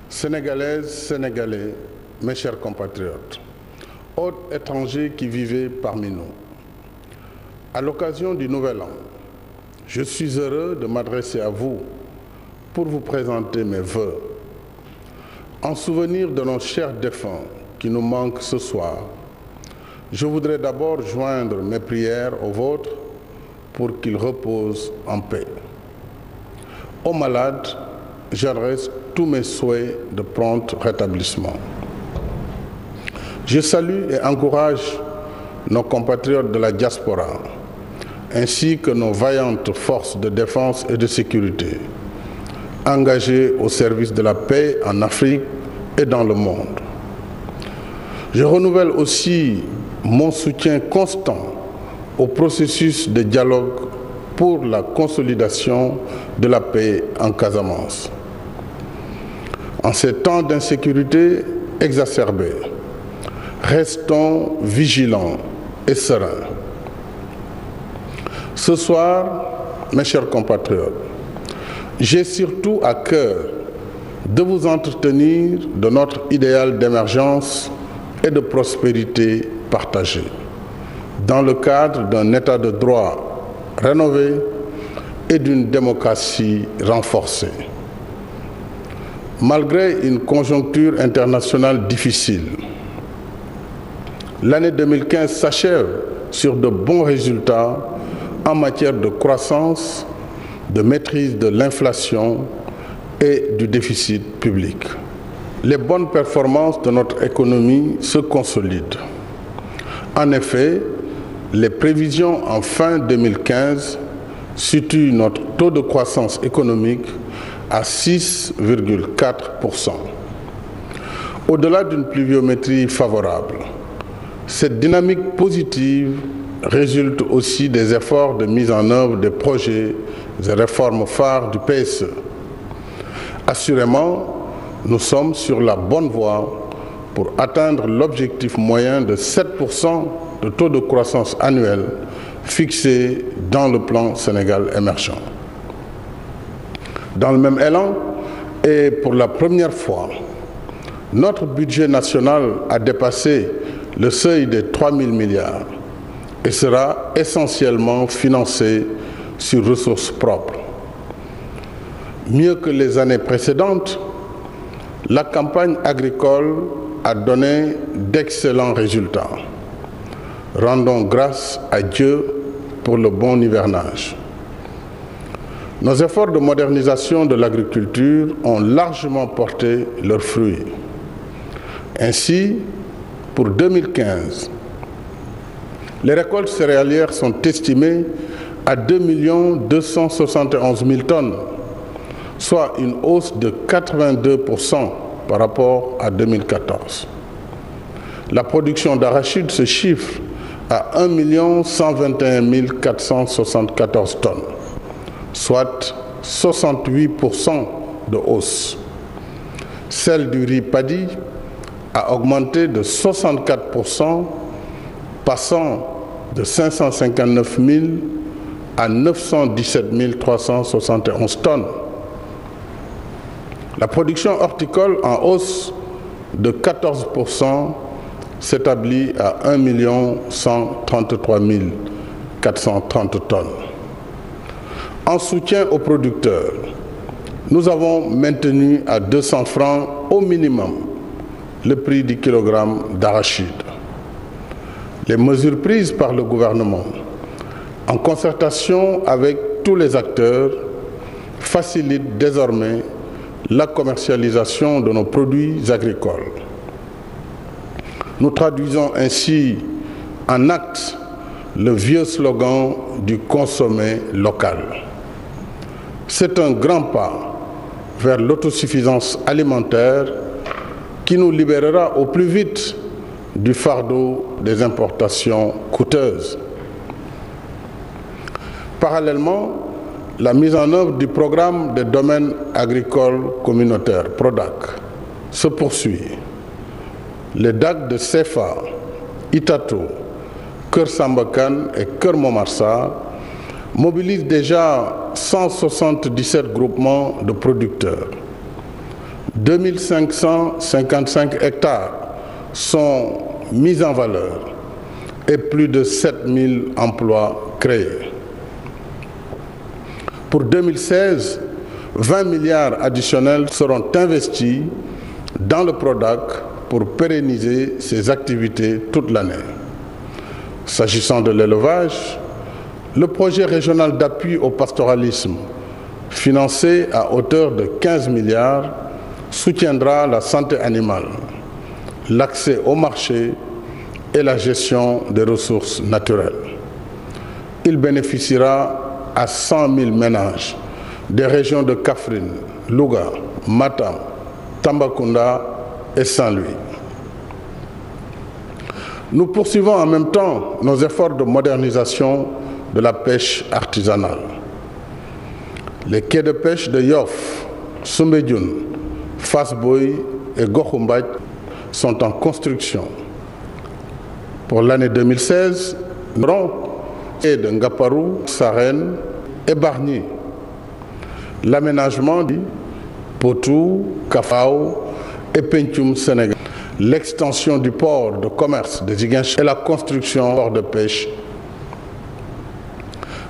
Sénégalaises, Sénégalais, mes chers compatriotes, hôtes étrangers qui vivez parmi nous, à l'occasion du Nouvel An, je suis heureux de m'adresser à vous pour vous présenter mes vœux. En souvenir de nos chers défunts qui nous manquent ce soir, je voudrais d'abord joindre mes prières aux vôtres pour qu'ils reposent en paix. Aux malades, j'adresse tous mes souhaits de prompt rétablissement. Je salue et encourage nos compatriotes de la diaspora, ainsi que nos vaillantes forces de défense et de sécurité, engagées au service de la paix en Afrique et dans le monde. Je renouvelle aussi mon soutien constant au processus de dialogue pour la consolidation de la paix en Casamance. En ces temps d'insécurité exacerbée, restons vigilants et sereins. Ce soir, mes chers compatriotes, j'ai surtout à cœur de vous entretenir de notre idéal d'émergence et de prospérité partagée, dans le cadre d'un état de droit rénové et d'une démocratie renforcée. Malgré une conjoncture internationale difficile, l'année 2015 s'achève sur de bons résultats en matière de croissance, de maîtrise de l'inflation et du déficit public. Les bonnes performances de notre économie se consolident. En effet, les prévisions en fin 2015 situent notre taux de croissance économique à 6,4%. Au-delà d'une pluviométrie favorable, cette dynamique positive résulte aussi des efforts de mise en œuvre des projets et réformes phares du PSE. Assurément, nous sommes sur la bonne voie pour atteindre l'objectif moyen de 7% de taux de croissance annuel fixé dans le plan Sénégal émergent. Dans le même élan, et pour la première fois, notre budget national a dépassé le seuil des 3 000 milliards et sera essentiellement financé sur ressources propres. Mieux que les années précédentes, la campagne agricole a donné d'excellents résultats. Rendons grâce à Dieu pour le bon hivernage. Nos efforts de modernisation de l'agriculture ont largement porté leurs fruits. Ainsi, pour 2015, les récoltes céréalières sont estimées à 2 271 000 tonnes, soit une hausse de 82% par rapport à 2014. La production d'arachide se chiffre à 1 121 474 tonnes, soit 68% de hausse. Celle du riz paddy a augmenté de 64%, passant de 559 000 à 917 371 tonnes. La production horticole en hausse de 14% s'établit à 1 133 430 tonnes. En soutien aux producteurs, nous avons maintenu à 200 francs au minimum le prix du kilogramme d'arachide. Les mesures prises par le gouvernement, en concertation avec tous les acteurs, facilitent désormais la commercialisation de nos produits agricoles. Nous traduisons ainsi en actes le vieux slogan du consommer local. C'est un grand pas vers l'autosuffisance alimentaire qui nous libérera au plus vite du fardeau des importations coûteuses. Parallèlement, la mise en œuvre du programme des domaines agricoles communautaires, PRODAC, se poursuit. Les DAC de Sefa, Itato, Keur Sambakan et Keur Momarsa mobilisent déjà 177 groupements de producteurs. 2555 hectares sont mis en valeur et plus de 7000 emplois créés. Pour 2016, 20 milliards additionnels seront investis dans le PRODAC pour pérenniser ses activités toute l'année. S'agissant de l'élevage, le projet régional d'appui au pastoralisme, financé à hauteur de 15 milliards, soutiendra la santé animale, l'accès au marché et la gestion des ressources naturelles. Il bénéficiera à 100 000 ménages des régions de Kaffrine, Louga, Matam, Tambacounda et Saint-Louis. Nous poursuivons en même temps nos efforts de modernisation de la pêche artisanale. Les quais de pêche de Yoff, Soumbédioune, Fass Boye et Gokhoumbadj sont en construction. Pour l'année 2016, nous aurons de Ngaparou, Sarène et Bargny. L'aménagement de Potou, Kafao et Pencum Sénégal. L'extension du port de commerce de Ziguinchor et la construction du port de pêche.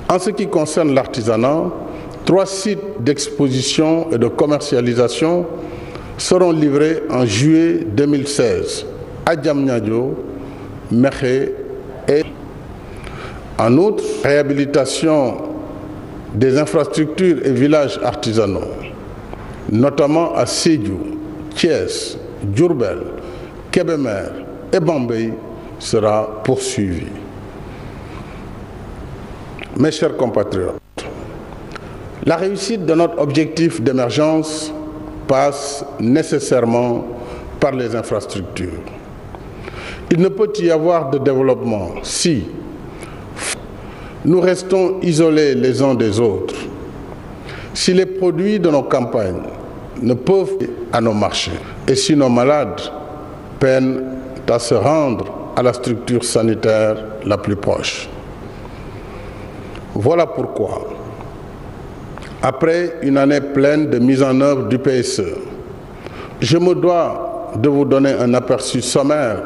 En ce qui concerne l'artisanat, 3 sites d'exposition et de commercialisation seront livrés en juillet 2016 à Diamniadio, Mékhé et en outre, réhabilitation des infrastructures et villages artisanaux, notamment à Sédhiou, Thiès, Diourbel, Kébémer et Bambey, sera poursuivie. Mes chers compatriotes, la réussite de notre objectif d'émergence passe nécessairement par les infrastructures. Il ne peut y avoir de développement si nous restons isolés les uns des autres, si les produits de nos campagnes ne peuvent à nos marchés et si nos malades peinent à se rendre à la structure sanitaire la plus proche. Voilà pourquoi, après une année pleine de mise en œuvre du PSE, je me dois de vous donner un aperçu sommaire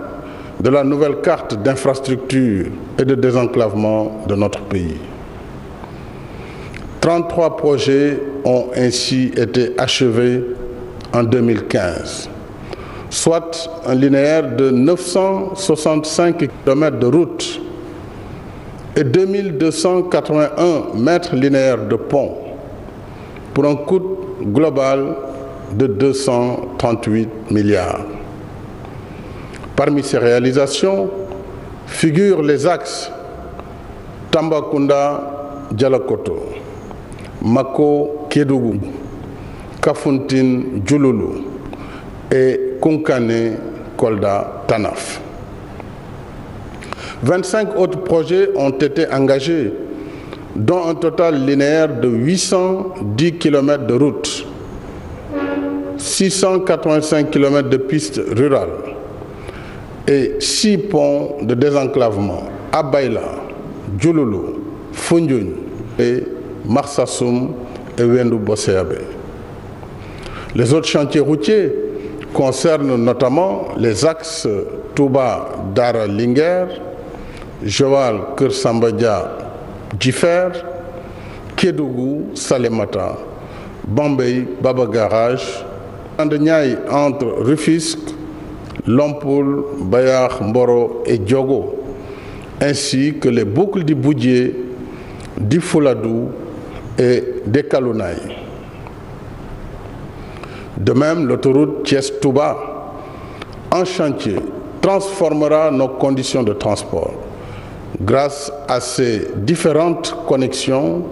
de la nouvelle carte d'infrastructure et de désenclavement de notre pays. 33 projets ont ainsi été achevés en 2015, soit un linéaire de 965 km de route et 2281 mètres linéaires de pont, pour un coût global de 238 milliards. Parmi ces réalisations figurent les axes Tambacounda-Dialakoto, Mako-Kédougou, Kafountine-Djouloulou et Konkane-Kolda-Tanaf. 25 autres projets ont été engagés, dont un total linéaire de 810 km de route, 685 km de pistes rurales et 6 ponts de désenclavement à Baïla, Djouloulou, Foundiougne et Marsassoum et Wendou-Bosséabé. Les autres chantiers routiers concernent notamment les axes Touba-Dara-Linguer, Joal-Keur-Samba-Dia-Djifer, Kédougou-Salémata, Bambey-Baba Garage, Niayes entre Rufisque, Lompoul, Bayar, Mboro et Diogo, ainsi que les boucles du Boudié, du Fouladou et des Kalounaï. De même, l'autoroute Thiès-Touba, en chantier, transformera nos conditions de transport grâce à ces différentes connexions,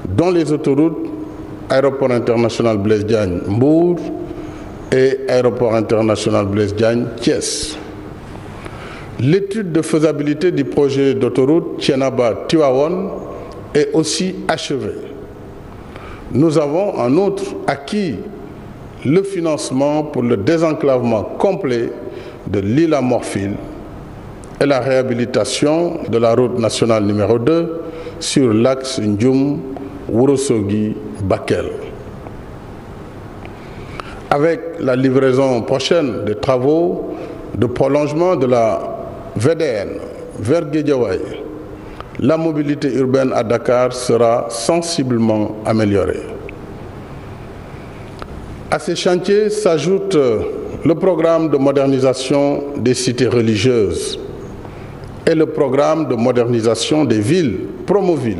dont les autoroutes Aéroport international Blaise Diagne Mbour et Aéroport international Blaise Diagne Thiès. L'étude de faisabilité du projet d'autoroute Thiénaba-Tivaouane est aussi achevée. Nous avons en outre acquis le financement pour le désenclavement complet de l'île à Morphil et la réhabilitation de la route nationale numéro 2 sur l'axe Ndioum-Ourossogui-Bakel. avec la livraison prochaine des travaux de prolongement de la VDN vers Guédiawaye, la mobilité urbaine à Dakar sera sensiblement améliorée. À ces chantiers s'ajoute le programme de modernisation des cités religieuses et le programme de modernisation des villes, Promovilles,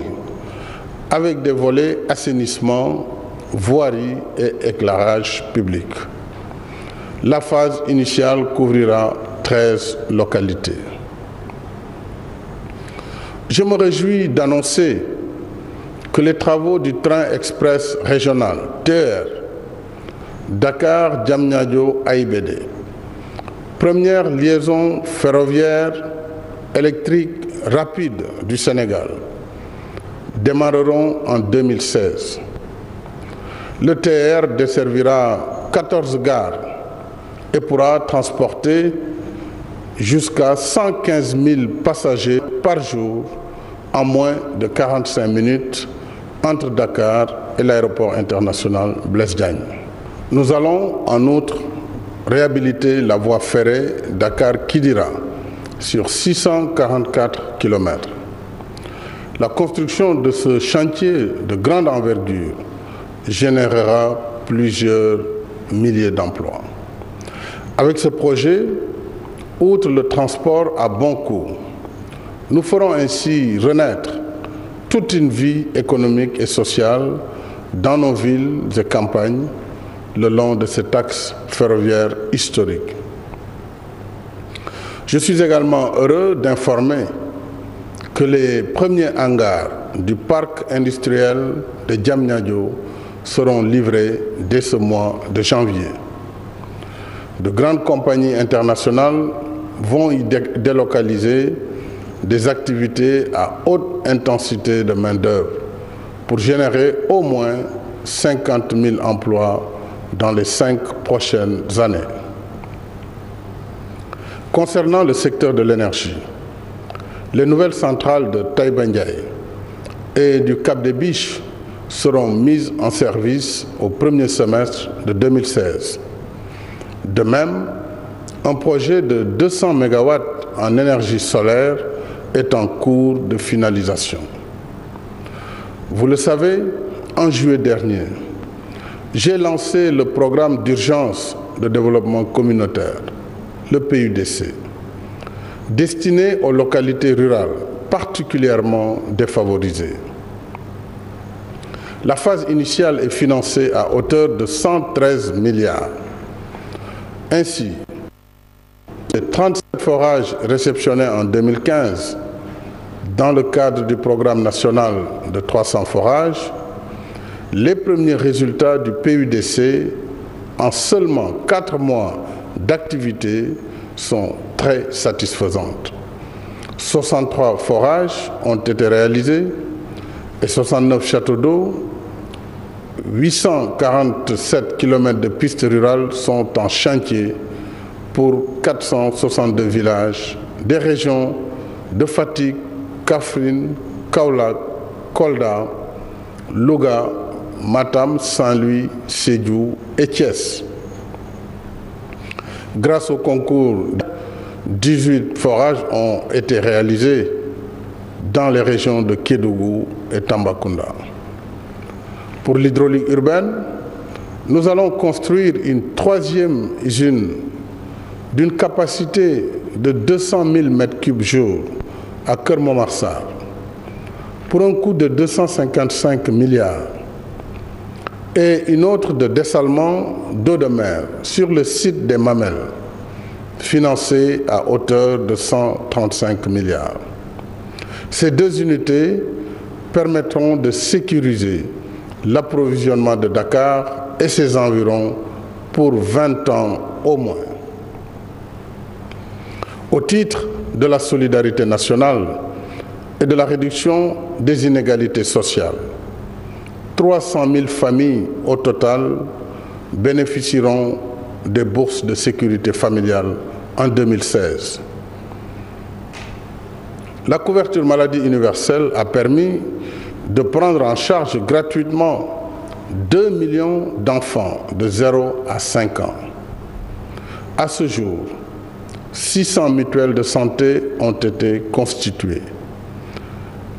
avec des volets assainissement, voirie et éclairage public. La phase initiale couvrira 13 localités. Je me réjouis d'annoncer que les travaux du train express régional TER Dakar-Diamniadio-AIBD, première liaison ferroviaire électrique rapide du Sénégal, démarreront en 2016. Le TER desservira 14 gares et pourra transporter jusqu'à 115 000 passagers par jour en moins de 45 minutes entre Dakar et l'aéroport international Blaise Diagne. Nous allons en outre réhabiliter la voie ferrée Dakar-Kidira sur 644 km. La construction de ce chantier de grande envergure générera plusieurs milliers d'emplois. Avec ce projet, outre le transport à bon coût, nous ferons ainsi renaître toute une vie économique et sociale dans nos villes et campagnes le long de cet axe ferroviaire historique. Je suis également heureux d'informer que les premiers hangars du parc industriel de Diamniadio seront livrés dès ce mois de janvier. De grandes compagnies internationales vont y délocaliser des activités à haute intensité de main-d'œuvre pour générer au moins 50 000 emplois dans les 5 prochaines années. Concernant le secteur de l'énergie, les nouvelles centrales de Taïba Ndiaye et du Cap des Biches seront mises en service au premier semestre de 2016. De même, un projet de 200 MW en énergie solaire est en cours de finalisation. Vous le savez, en juillet dernier, j'ai lancé le programme d'urgence de développement communautaire, le PUDC, destiné aux localités rurales particulièrement défavorisées. La phase initiale est financée à hauteur de 113 milliards. Ainsi, les 37 forages réceptionnés en 2015 dans le cadre du programme national de 300 forages, les premiers résultats du PUDC en seulement 4 mois d'activité sont très satisfaisantes. 63 forages ont été réalisés et 69 châteaux d'eau, 847 km de pistes rurales sont en chantier pour 462 villages des régions de Fatick, Kaffrine, Kaolack, Kolda, Louga, Matam, Saint-Louis, Sédhiou et Thiès. Grâce au concours, 18 forages ont été réalisés dans les régions de Kédougou et Tambacounda. Pour l'hydraulique urbaine, nous allons construire une 3e usine d'une capacité de 200 000 m3 jour à Keur Momar Sarr pour un coût de 255 milliards et une autre de dessalement d'eau de mer sur le site des Mamelles, financée à hauteur de 135 milliards. Ces 2 unités permettront de sécuriser l'approvisionnement de Dakar et ses environs pour 20 ans au moins. Au titre de la solidarité nationale et de la réduction des inégalités sociales, 300 000 familles au total bénéficieront des bourses de sécurité familiale en 2016. La couverture maladie universelle a permis de prendre en charge gratuitement 2 millions d'enfants de 0 à 5 ans. À ce jour, 600 mutuelles de santé ont été constituées.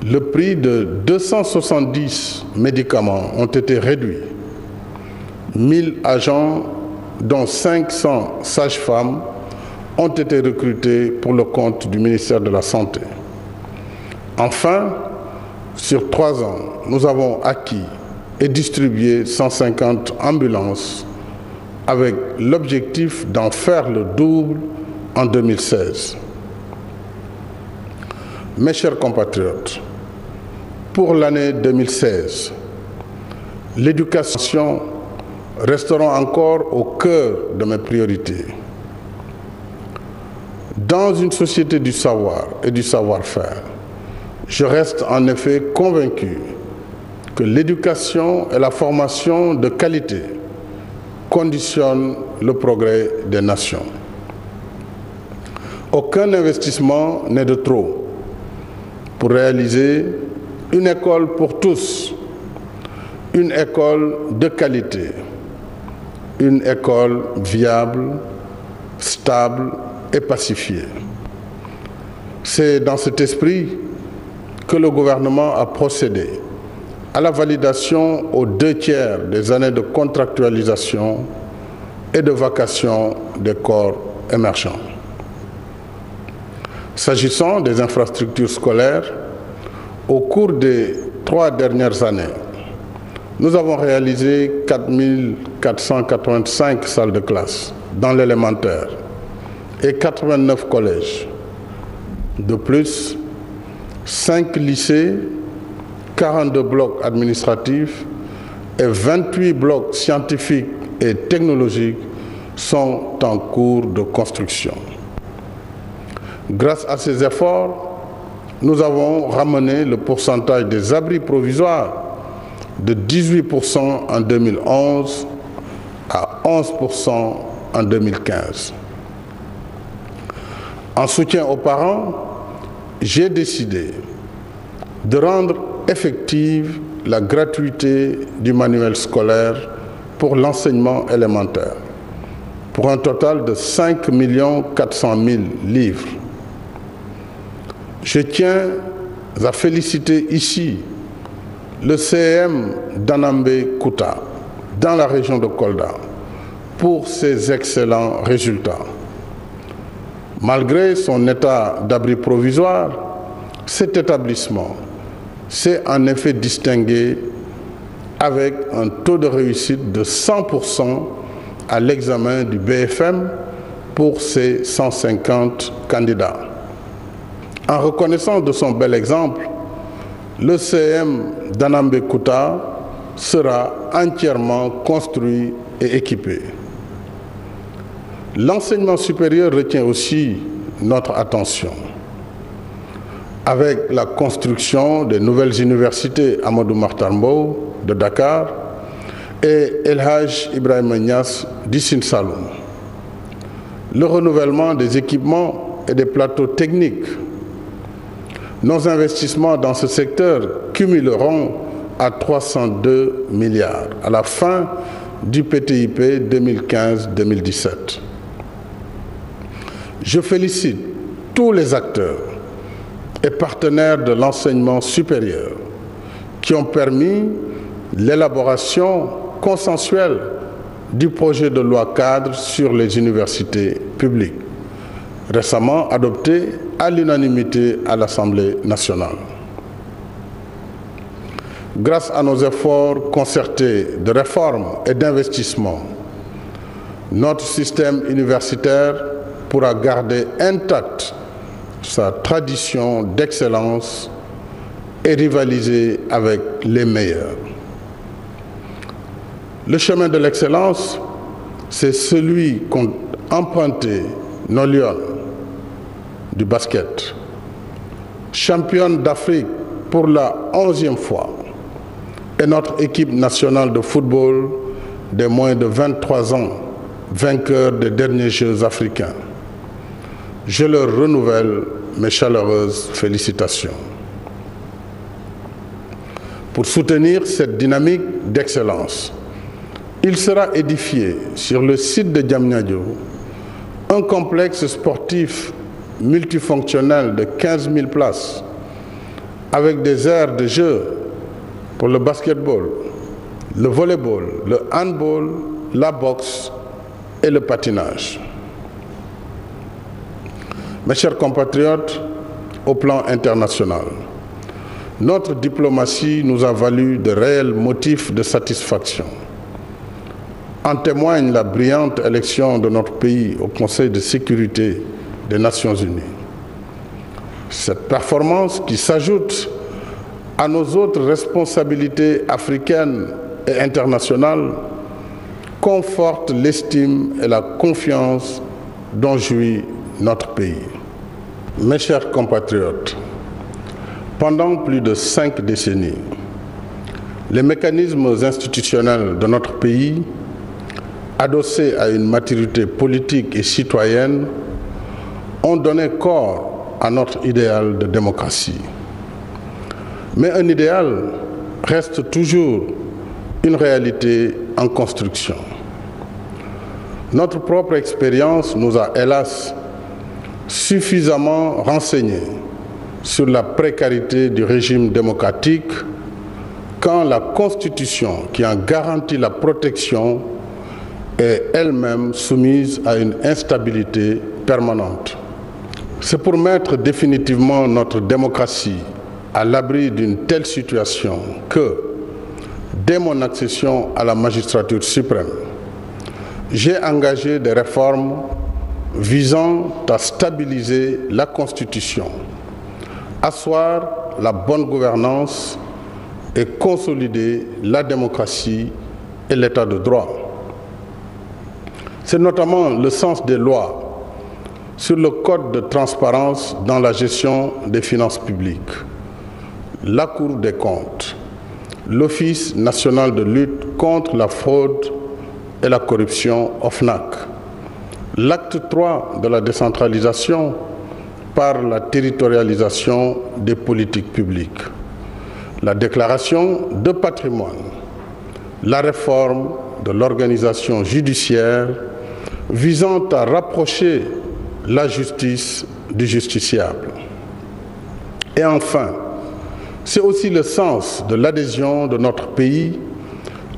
Le prix de 270 médicaments ont été réduits. 1000 agents, dont 500 sages-femmes, ont été recrutés pour le compte du ministère de la Santé. Enfin, sur 3 ans, nous avons acquis et distribué 150 ambulances avec l'objectif d'en faire le double en 2016. Mes chers compatriotes, pour l'année 2016, l'éducation restera encore au cœur de mes priorités. Dans une société du savoir et du savoir-faire, je reste en effet convaincu que l'éducation et la formation de qualité conditionnent le progrès des nations. Aucun investissement n'est de trop pour réaliser une école pour tous, une école de qualité, une école viable, stable et pacifiée. C'est dans cet esprit que le gouvernement a procédé à la validation aux 2/3 des années de contractualisation et de vacation des corps émergents. S'agissant des infrastructures scolaires, au cours des 3 dernières années, nous avons réalisé 4 485 salles de classe dans l'élémentaire et 89 collèges. De plus, 5 lycées, 42 blocs administratifs et 28 blocs scientifiques et technologiques sont en cours de construction. Grâce à ces efforts, nous avons ramené le pourcentage des abris provisoires de 18% en 2011 à 11% en 2015. En soutien aux parents, j'ai décidé de rendre effective la gratuité du manuel scolaire pour l'enseignement élémentaire, pour un total de 5 400 000 livres. Je tiens à féliciter ici le CEM d'Anambé Kouta, dans la région de Kolda, pour ses excellents résultats. Malgré son état d'abri provisoire, cet établissement s'est en effet distingué avec un taux de réussite de 100% à l'examen du BFM pour ses 150 candidats. En reconnaissance de son bel exemple, le CM d'Anambé Kouta sera entièrement construit et équipé. L'enseignement supérieur retient aussi notre attention. Avec la construction des nouvelles universités Amadou Mahtar Mbow de Dakar et El Hadj Ibrahima Niass du Sine Saloum, le renouvellement des équipements et des plateaux techniques, nos investissements dans ce secteur cumuleront à 302 milliards à la fin du PTIP 2015-2017. Je félicite tous les acteurs et partenaires de l'enseignement supérieur qui ont permis l'élaboration consensuelle du projet de loi cadre sur les universités publiques, récemment adopté à l'unanimité à l'Assemblée nationale. Grâce à nos efforts concertés de réforme et d'investissement, notre système universitaire pourra garder intacte sa tradition d'excellence et rivaliser avec les meilleurs. Le chemin de l'excellence, c'est celui qu'ont emprunté nos Lions du basket, championne d'Afrique pour la 11e fois, et notre équipe nationale de football des moins de 23 ans, vainqueurs des derniers Jeux africains. Je leur renouvelle mes chaleureuses félicitations. Pour soutenir cette dynamique d'excellence, il sera édifié sur le site de Diamniadio un complexe sportif multifonctionnel de 15 000 places avec des aires de jeu pour le basketball, le volleyball, le handball, la boxe et le patinage. Mes chers compatriotes, au plan international, notre diplomatie nous a valu de réels motifs de satisfaction. En témoigne la brillante élection de notre pays au Conseil de sécurité des Nations Unies. Cette performance, qui s'ajoute à nos autres responsabilités africaines et internationales, conforte l'estime et la confiance dont jouit notre pays. Mes chers compatriotes, pendant plus de 5 décennies, les mécanismes institutionnels de notre pays, adossés à une maturité politique et citoyenne, ont donné corps à notre idéal de démocratie. Mais un idéal reste toujours une réalité en construction. Notre propre expérience nous a, hélas, suffisamment renseignés sur la précarité du régime démocratique quand la Constitution, qui en garantit la protection, est elle-même soumise à une instabilité permanente. C'est pour mettre définitivement notre démocratie à l'abri d'une telle situation que, dès mon accession à la magistrature suprême, j'ai engagé des réformes visant à stabiliser la Constitution, asseoir la bonne gouvernance et consolider la démocratie et l'état de droit. C'est notamment le sens des lois sur le code de transparence dans la gestion des finances publiques, la Cour des comptes, l'Office national de lutte contre la fraude et la corruption OFNAC, l'acte 3 de la décentralisation par la territorialisation des politiques publiques, la déclaration de patrimoine, la réforme de l'organisation judiciaire visant à rapprocher la justice du justiciable. Et enfin, c'est aussi le sens de l'adhésion de notre pays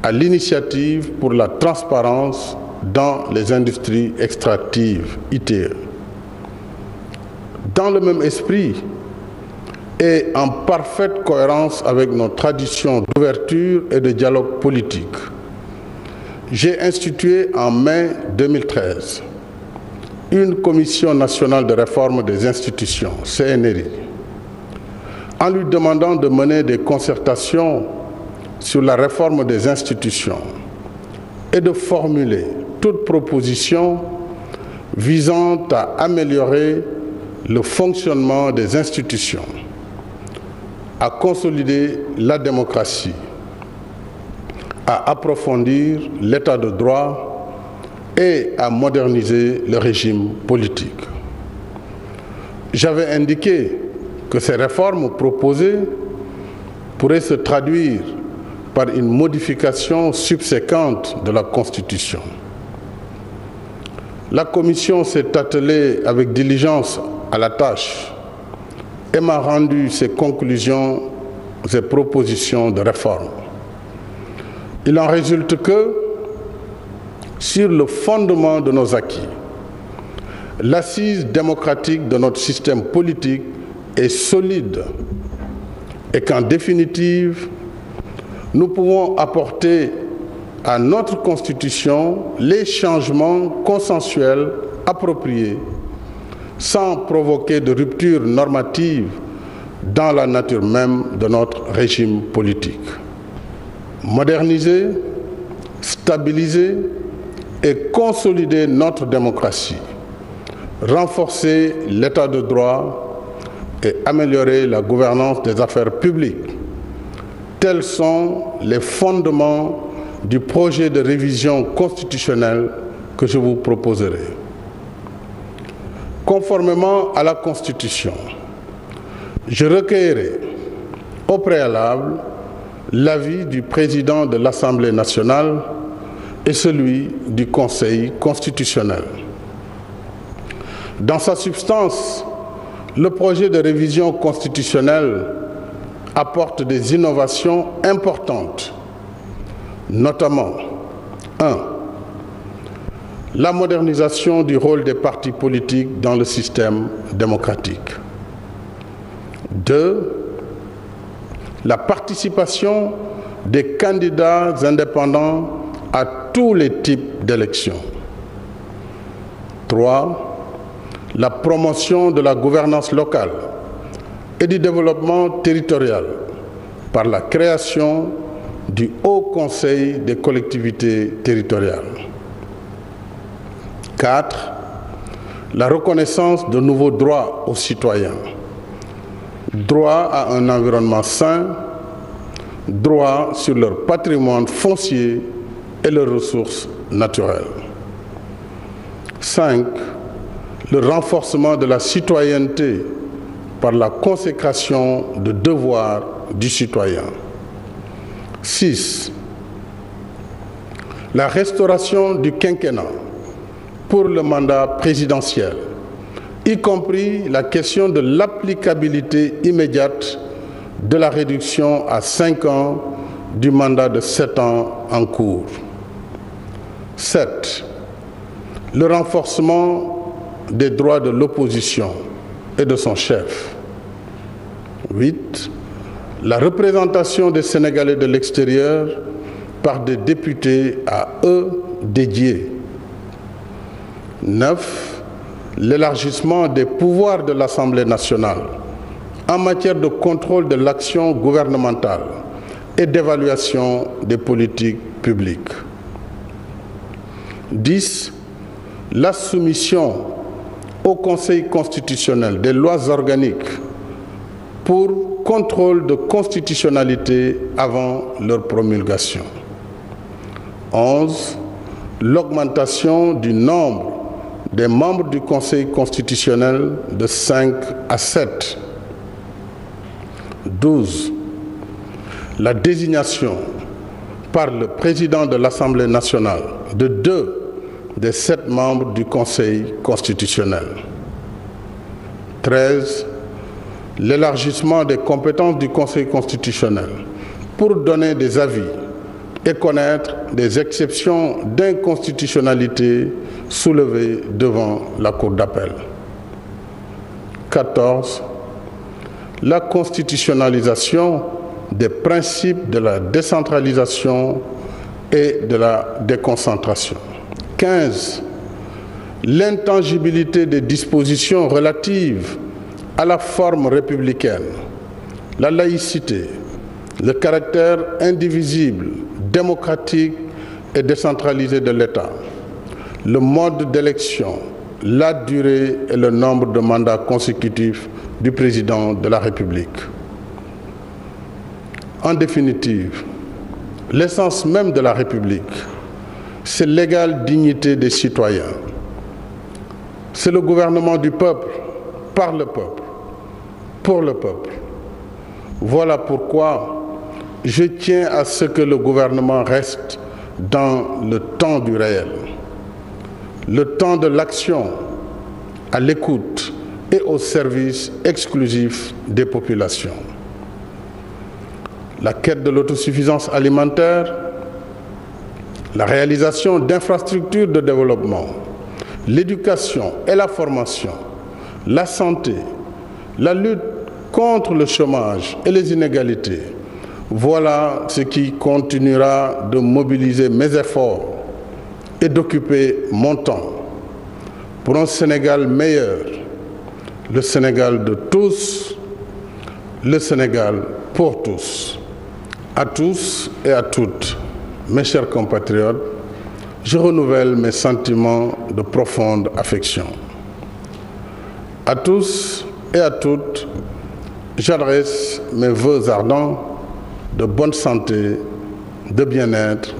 à l'initiative pour la transparence dans les industries extractives, ITE. Dans le même esprit et en parfaite cohérence avec nos traditions d'ouverture et de dialogue politique, j'ai institué en mai 2013 une commission nationale de réforme des institutions, CNRI, en lui demandant de mener des concertations sur la réforme des institutions et de formuler toute proposition visant à améliorer le fonctionnement des institutions, à consolider la démocratie, à approfondir l'état de droit et à moderniser le régime politique. J'avais indiqué que ces réformes proposées pourraient se traduire par une modification subséquente de la Constitution. La Commission s'est attelée avec diligence à la tâche et m'a rendu ses conclusions et propositions de réforme. Il en résulte que, sur le fondement de nos acquis, l'assise démocratique de notre système politique est solide et qu'en définitive, nous pouvons apporter à notre Constitution les changements consensuels appropriés sans provoquer de rupture normative dans la nature même de notre régime politique. Moderniser, stabiliser et consolider notre démocratie, renforcer l'état de droit et améliorer la gouvernance des affaires publiques. Tels sont les fondements du projet de révision constitutionnelle que je vous proposerai. Conformément à la Constitution, je recueillerai au préalable l'avis du président de l'Assemblée nationale et celui du Conseil constitutionnel. Dans sa substance, le projet de révision constitutionnelle apporte des innovations importantes, notamment 1. La modernisation du rôle des partis politiques dans le système démocratique. 2. La participation des candidats indépendants à tous les types d'élections. 3. La promotion de la gouvernance locale et du développement territorial par la création du Haut Conseil des collectivités territoriales. 4. La reconnaissance de nouveaux droits aux citoyens. Droit à un environnement sain, droit sur leur patrimoine foncier et leurs ressources naturelles. 5. Le renforcement de la citoyenneté par la consécration de devoirs du citoyen. 6. La restauration du quinquennat pour le mandat présidentiel, y compris la question de l'applicabilité immédiate de la réduction à 5 ans du mandat de 7 ans en cours. 7. Le renforcement des droits de l'opposition et de son chef. 8. La représentation des Sénégalais de l'extérieur par des députés à eux dédiés. 9. L'élargissement des pouvoirs de l'Assemblée nationale en matière de contrôle de l'action gouvernementale et d'évaluation des politiques publiques. 10. La soumission au Conseil constitutionnel des lois organiques pour contrôle de constitutionnalité avant leur promulgation. 11. L'augmentation du nombre des membres du Conseil constitutionnel de 5 à 7. 12. La désignation par le président de l'Assemblée nationale de 2 des 7 membres du Conseil constitutionnel. 13. L'élargissement des compétences du Conseil constitutionnel pour donner des avis et connaître des exceptions d'inconstitutionnalité soulevées devant la Cour d'appel. 14. La constitutionnalisation des principes de la décentralisation et de la déconcentration. 15. L'intangibilité des dispositions relatives à la forme républicaine, la laïcité, le caractère indivisible, démocratique et décentralisé de l'État, le mode d'élection, la durée et le nombre de mandats consécutifs du président de la République. En définitive, l'essence même de la République, c'est l'égale dignité des citoyens. C'est le gouvernement du peuple, par le peuple, pour le peuple. Voilà pourquoi je tiens à ce que le gouvernement reste dans le temps du réel, le temps de l'action, à l'écoute et au service exclusif des populations. La quête de l'autosuffisance alimentaire, la réalisation d'infrastructures de développement, l'éducation et la formation, la santé, la lutte contre le chômage et les inégalités, voilà ce qui continuera de mobiliser mes efforts et d'occuper mon temps pour un Sénégal meilleur, le Sénégal de tous, le Sénégal pour tous. À tous et à toutes, mes chers compatriotes, je renouvelle mes sentiments de profonde affection. À tous et à toutes, j'adresse mes vœux ardents de bonne santé, de bien-être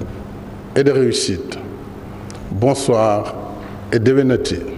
et de réussite. Bonsoir et devenez-y.